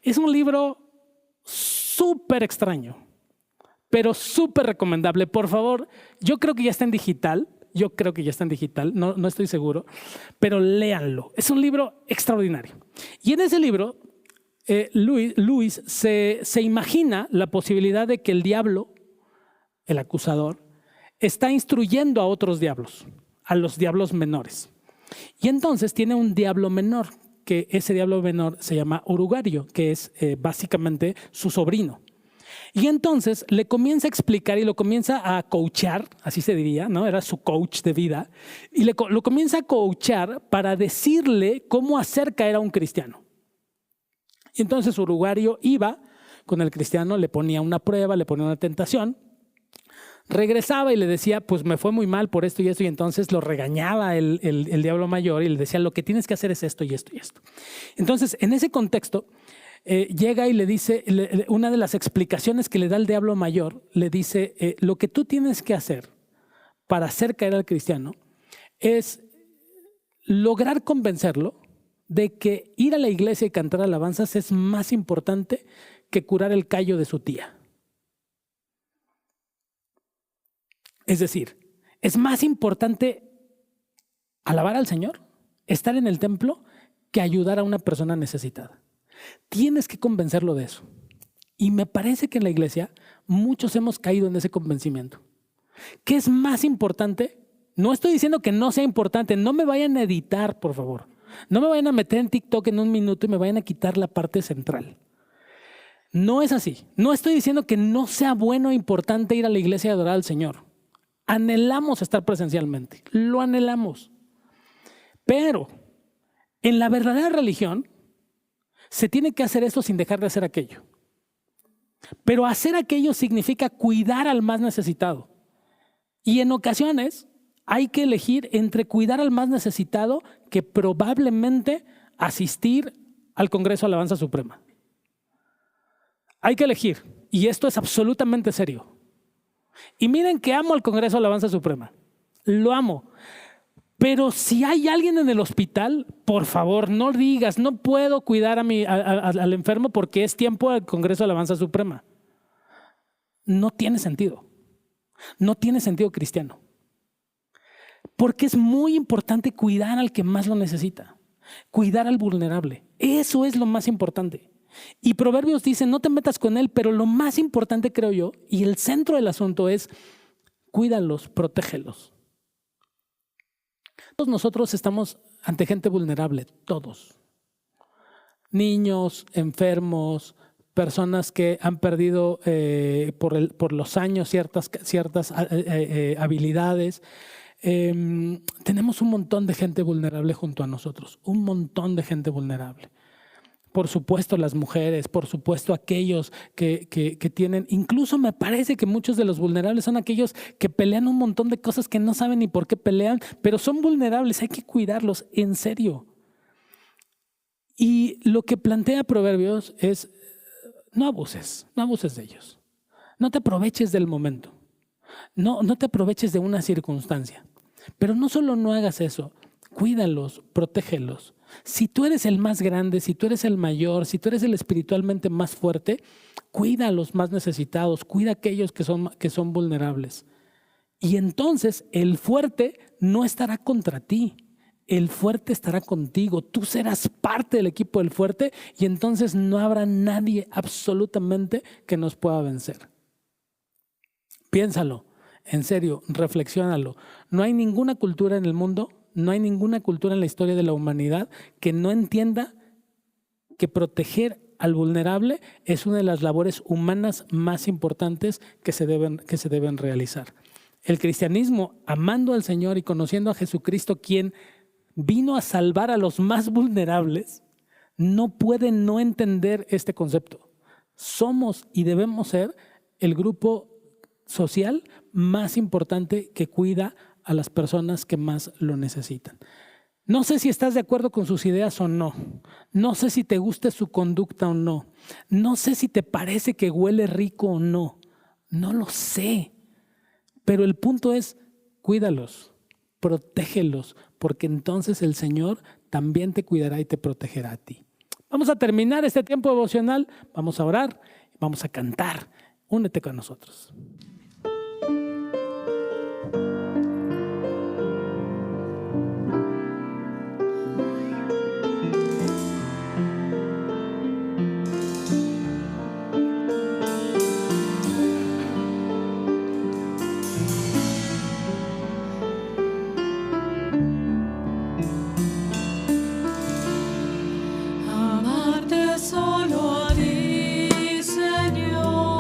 Es un libro súper extraño, pero súper recomendable. Por favor, yo creo que ya está en digital. No estoy seguro, pero léanlo. Es un libro extraordinario. Y en ese libro, Lewis se imagina la posibilidad de que el diablo, el acusador, está instruyendo a otros diablos, a los diablos menores. Y entonces tiene un diablo menor, que ese diablo menor se llama Orugario, que es básicamente su sobrino. Y entonces le comienza a explicar y lo comienza a coachar, así se diría, ¿no? Era su coach de vida. Y lo comienza a coachar para decirle cómo hacer caer a un cristiano. Y entonces Orugario iba con el cristiano, le ponía una prueba, le ponía una tentación, regresaba y le decía, pues me fue muy mal por esto y esto, y entonces lo regañaba el diablo mayor y le decía, lo que tienes que hacer es esto y esto y esto. Entonces, en ese contexto, llega y le dice, una de las explicaciones que le da el diablo mayor, le dice, lo que tú tienes que hacer para hacer caer al cristiano es lograr convencerlo de que ir a la iglesia y cantar alabanzas es más importante que curar el callo de su tía. Es decir, es más importante alabar al Señor, estar en el templo, que ayudar a una persona necesitada. Tienes que convencerlo de eso. Y me parece que en la iglesia muchos hemos caído en ese convencimiento. ¿Qué es más importante? No estoy diciendo que no sea importante. No me vayan a editar, por favor. No me vayan a meter en TikTok en un minuto y me vayan a quitar la parte central. No es así. No estoy diciendo que no sea bueno e importante ir a la iglesia y adorar al Señor. Anhelamos estar presencialmente. Lo anhelamos. Pero en la verdadera religión se tiene que hacer esto sin dejar de hacer aquello. Pero hacer aquello significa cuidar al más necesitado. Y en ocasiones hay que elegir entre cuidar al más necesitado que probablemente asistir al Congreso de Alabanza Suprema. Hay que elegir. Y esto es absolutamente serio. Y miren que amo al Congreso de Alabanza Suprema. Lo amo. Pero si hay alguien en el hospital, por favor, no digas, no puedo cuidar al enfermo porque es tiempo del Congreso de Alabanza Suprema. No tiene sentido. No tiene sentido cristiano. Porque es muy importante cuidar al que más lo necesita. Cuidar al vulnerable. Eso es lo más importante. Y Proverbios dice, no te metas con él, pero lo más importante, creo yo, y el centro del asunto es, cuídalos, protégelos. Todos nosotros estamos ante gente vulnerable, todos. Niños, enfermos, personas que han perdido por los años ciertas habilidades. Tenemos un montón de gente vulnerable junto a nosotros, un montón de gente vulnerable. Por supuesto las mujeres, por supuesto aquellos que tienen, incluso me parece que muchos de los vulnerables son aquellos que pelean un montón de cosas que no saben ni por qué pelean, pero son vulnerables, hay que cuidarlos, en serio. Y lo que plantea Proverbios es, no abuses de ellos, no te aproveches del momento, no te aproveches de una circunstancia, pero no solo no hagas eso, cuídalos, protégelos. Si tú eres el más grande, si tú eres el mayor, si tú eres el espiritualmente más fuerte, cuida a los más necesitados, cuida a aquellos que son vulnerables. Y entonces el fuerte no estará contra ti, el fuerte estará contigo. Tú serás parte del equipo del fuerte y entonces no habrá nadie absolutamente que nos pueda vencer. Piénsalo, en serio, reflexiónalo. No hay ninguna cultura en el mundo, no hay ninguna cultura en la historia de la humanidad que no entienda que proteger al vulnerable es una de las labores humanas más importantes que se deben realizar. El cristianismo, amando al Señor y conociendo a Jesucristo, quien vino a salvar a los más vulnerables, no puede no entender este concepto. Somos y debemos ser el grupo social más importante que cuida a las personas que más lo necesitan. No sé si estás de acuerdo con sus ideas o no. No sé si te gusta su conducta o no. No sé si te parece que huele rico o no. No lo sé. Pero el punto es, cuídalos, protégelos, porque entonces el Señor también te cuidará y te protegerá a ti. Vamos a terminar este tiempo devocional, vamos a orar, vamos a cantar. Únete con nosotros. Solo a ti, Señor,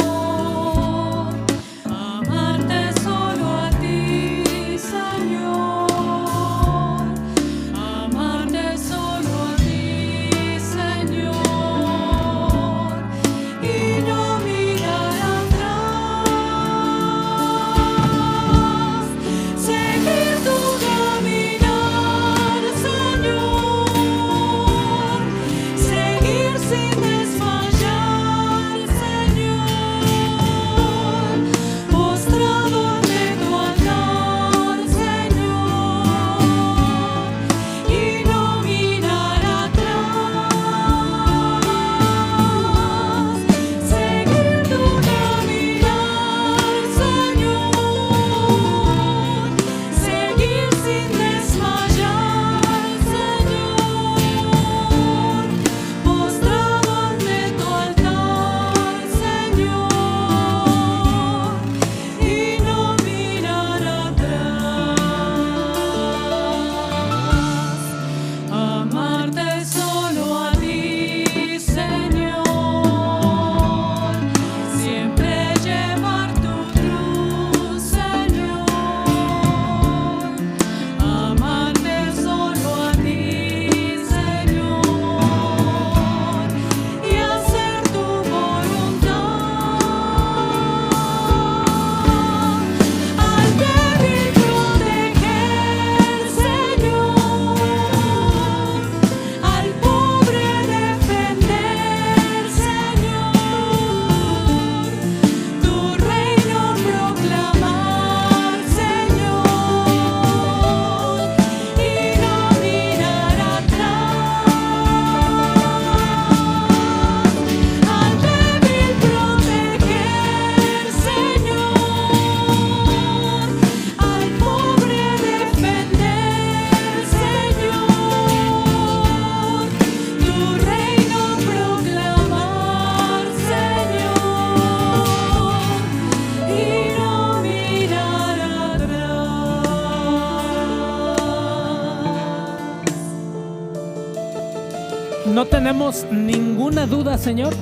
tenemos ninguna duda, Señor,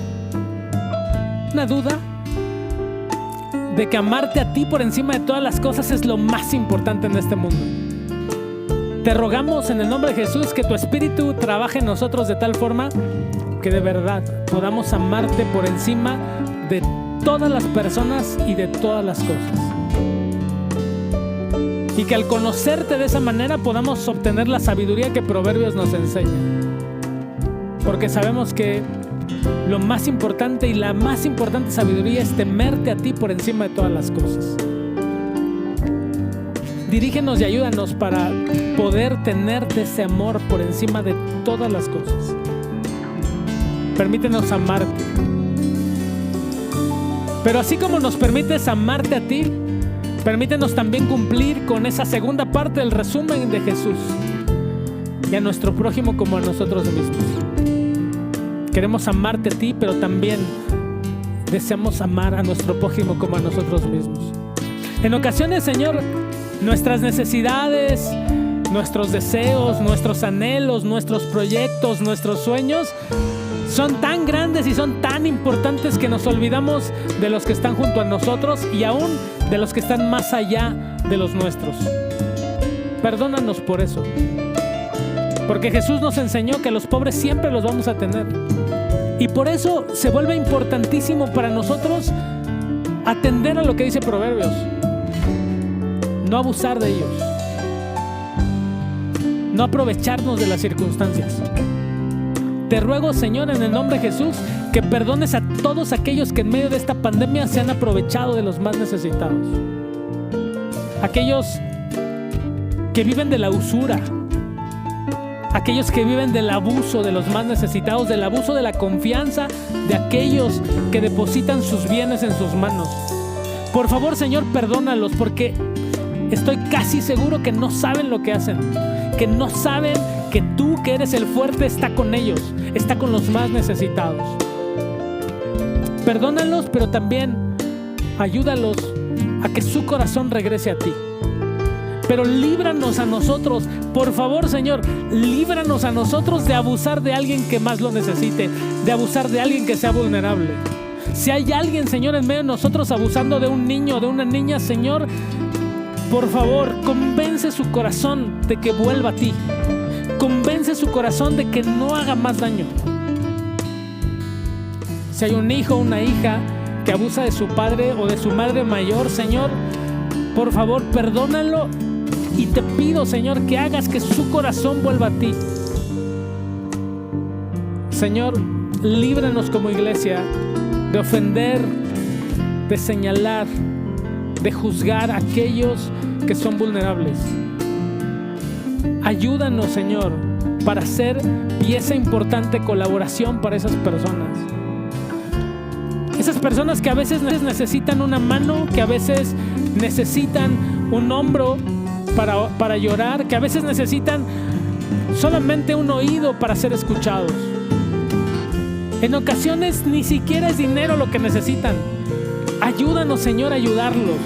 una duda de que amarte a ti por encima de todas las cosas es lo más importante en este mundo. Te rogamos en el nombre de Jesús que tu Espíritu trabaje en nosotros de tal forma que de verdad podamos amarte por encima de todas las personas y de todas las cosas. Y que al conocerte de esa manera podamos obtener la sabiduría que Proverbios nos enseña. Porque sabemos que lo más importante y la más importante sabiduría es temerte a ti por encima de todas las cosas. Dirígenos y ayúdanos para poder tenerte ese amor por encima de todas las cosas. Permítenos amarte. Pero así como nos permites amarte a ti, permítenos también cumplir con esa segunda parte del resumen de Jesús. Y a nuestro prójimo como a nosotros mismos. Queremos amarte a ti, pero también deseamos amar a nuestro prójimo como a nosotros mismos. En ocasiones, Señor, nuestras necesidades, nuestros deseos, nuestros anhelos, nuestros proyectos, nuestros sueños son tan grandes y son tan importantes que nos olvidamos de los que están junto a nosotros y aún de los que están más allá de los nuestros. Perdónanos por eso. Porque Jesús nos enseñó que a los pobres siempre los vamos a tener. Y por eso se vuelve importantísimo para nosotros atender a lo que dice Proverbios. No abusar de ellos. No aprovecharnos de las circunstancias. Te ruego, Señor, en el nombre de Jesús, que perdones a todos aquellos que en medio de esta pandemia se han aprovechado de los más necesitados. Aquellos que viven de la usura. Aquellos que viven del abuso de los más necesitados, del abuso de la confianza de aquellos que depositan sus bienes en sus manos. Por favor, Señor, perdónalos, porque estoy casi seguro que no saben lo que hacen, que no saben que tú, que eres el fuerte, está con ellos, está con los más necesitados. Perdónalos, pero también ayúdalos a que su corazón regrese a ti. Pero líbranos a nosotros, por favor, Señor, líbranos a nosotros de abusar de alguien que más lo necesite, de abusar de alguien que sea vulnerable. Si hay alguien, Señor, en medio de nosotros abusando de un niño o de una niña, Señor, por favor, convence su corazón de que vuelva a ti. Convence su corazón de que no haga más daño. Si hay un hijo o una hija que abusa de su padre o de su madre mayor, Señor, por favor, perdónalo. Y te pido, Señor, que hagas que su corazón vuelva a ti. Señor, líbranos como iglesia de ofender, de señalar, de juzgar a aquellos que son vulnerables. Ayúdanos, Señor, para ser pieza importante, colaboración para esas personas. Esas personas que a veces necesitan una mano, que a veces necesitan un hombro para llorar, que a veces necesitan solamente un oído para ser escuchados. En ocasiones ni siquiera es dinero lo que necesitan. Ayúdanos, Señor, a ayudarlos.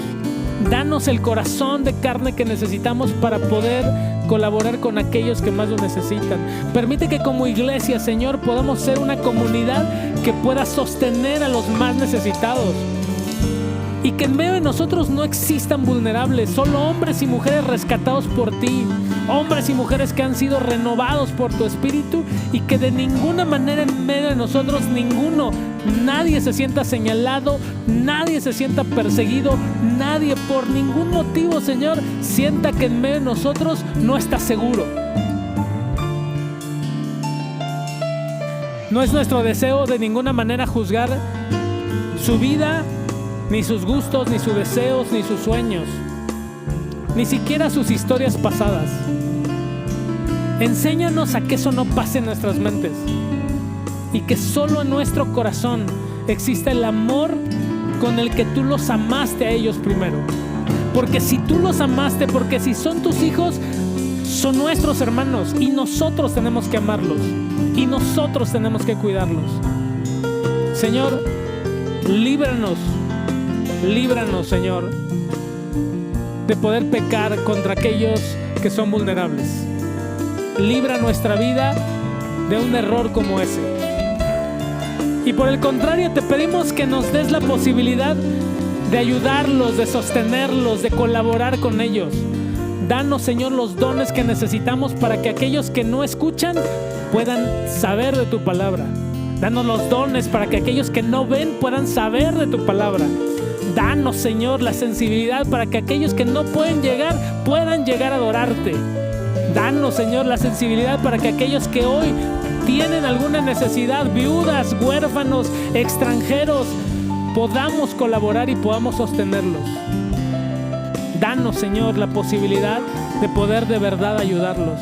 Danos el corazón de carne que necesitamos para poder colaborar con aquellos que más lo necesitan. Permite que como iglesia, Señor, podamos ser una comunidad que pueda sostener a los más necesitados. Y que en medio de nosotros no existan vulnerables, solo hombres y mujeres rescatados por ti, hombres y mujeres que han sido renovados por tu Espíritu, y que de ninguna manera en medio de nosotros nadie se sienta señalado, nadie se sienta perseguido, nadie por ningún motivo, Señor, sienta que en medio de nosotros no está seguro. No es nuestro deseo de ninguna manera juzgar su vida, ni sus gustos, ni sus deseos, ni sus sueños, ni siquiera sus historias pasadas. Enséñanos a que eso no pase en nuestras mentes y que solo en nuestro corazón exista el amor con el que tú los amaste a ellos primero. Porque si tú los amaste, porque si son tus hijos, son nuestros hermanos y nosotros tenemos que amarlos y nosotros tenemos que cuidarlos. Señor, líbranos, Señor, de poder pecar contra aquellos que son vulnerables. Libra nuestra vida de un error como ese. Y por el contrario, te pedimos que nos des la posibilidad de ayudarlos, de sostenerlos, de colaborar con ellos. Danos, Señor, los dones que necesitamos para que aquellos que no escuchan puedan saber de tu palabra. Danos los dones para que aquellos que no ven puedan saber de tu palabra. Danos, Señor, la sensibilidad para que aquellos que no pueden llegar puedan llegar a adorarte. Danos, Señor, la sensibilidad para que aquellos que hoy tienen alguna necesidad, viudas, huérfanos, extranjeros, podamos colaborar y podamos sostenerlos. Danos, Señor, la posibilidad de poder de verdad ayudarlos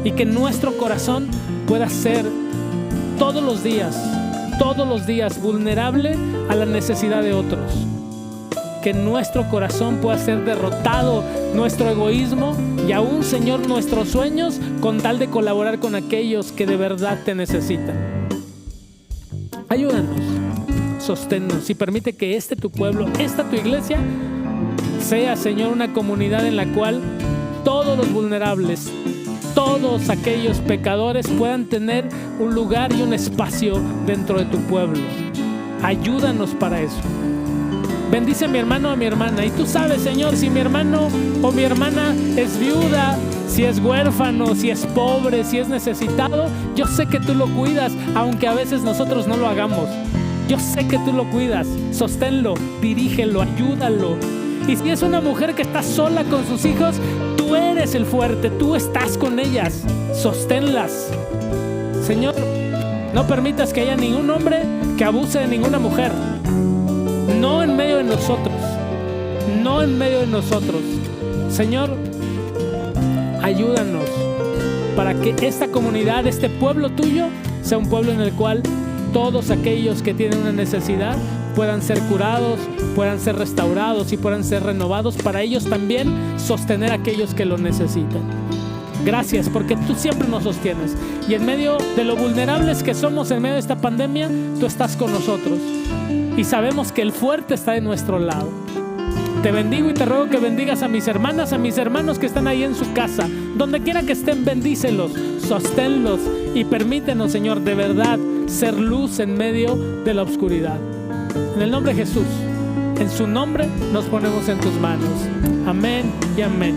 y que nuestro corazón pueda ser todos los días vulnerable a la necesidad de otros. Que nuestro corazón pueda ser derrotado, nuestro egoísmo y aún, Señor, nuestros sueños, con tal de colaborar con aquellos que de verdad te necesitan. Ayúdanos, sosténnos y permite que tu pueblo, tu iglesia, sea, Señor, una comunidad en la cual todos los vulnerables, todos aquellos pecadores puedan tener un lugar y un espacio dentro de tu pueblo. Ayúdanos para eso. Bendice a mi hermano o a mi hermana. Y tú sabes, Señor, si mi hermano o mi hermana es viuda, si es huérfano, si es pobre, si es necesitado, yo sé que tú lo cuidas, aunque a veces nosotros no lo hagamos. Yo sé que tú lo cuidas. Sosténlo, dirígelo, ayúdalo. Y si es una mujer que está sola con sus hijos, tú eres el fuerte, tú estás con ellas. Sosténlas. Señor, no permitas que haya ningún hombre que abuse de ninguna mujer. No en medio de nosotros. No en medio de nosotros. Señor, ayúdanos para que esta comunidad, este pueblo tuyo, sea un pueblo en el cual todos aquellos que tienen una necesidad puedan ser curados, puedan ser restaurados y puedan ser renovados, para ellos también sostener a aquellos que lo necesitan. Gracias, porque tú siempre nos sostienes. Y en medio de lo vulnerables que somos en medio de esta pandemia, tú estás con nosotros. Y sabemos que el fuerte está de nuestro lado. Te bendigo y te ruego que bendigas a mis hermanas, a mis hermanos que están ahí en su casa. Donde quiera que estén, bendícelos, sosténlos y permítenos, Señor, de verdad ser luz en medio de la oscuridad. En el nombre de Jesús, en su nombre nos ponemos en tus manos. Amén y amén.